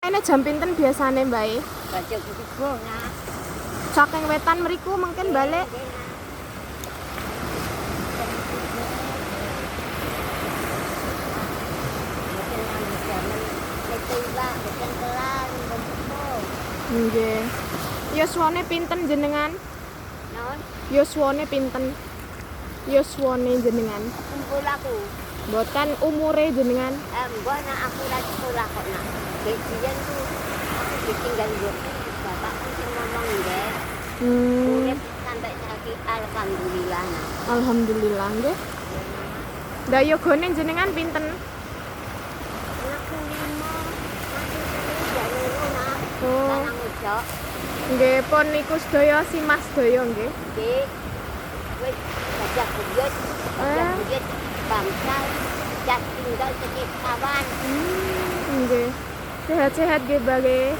Ini jam pinten biasane, Mbak? Baca buku nah. Saking wetan mriku mungkin balik. Nggih. Yuswane pinten jenengan? Non, Yuswane pinten? Yuswane jenengan. kumpul aku. Mboten umure jenengan. Mbak nak aku lagi sekolah kok nak. Gajian tuh aku ditinggal dulu. Bapak kan ngomong deh. Urip sampai saiki alhamdulillah. Nak. Alhamdulillah nggih. Lah yogane jenengan pinten? Anakku 5. Masih ya loro nak. Oh. Lanang ujok. Nggih, pun niku sedaya si Mas sedaya nggih. Nggih. Wis gajah buyut. Gajah buyut bangsa. Jas tinggal sedikit kawan. Nggih. Sehat-sehat nggih, Mbak.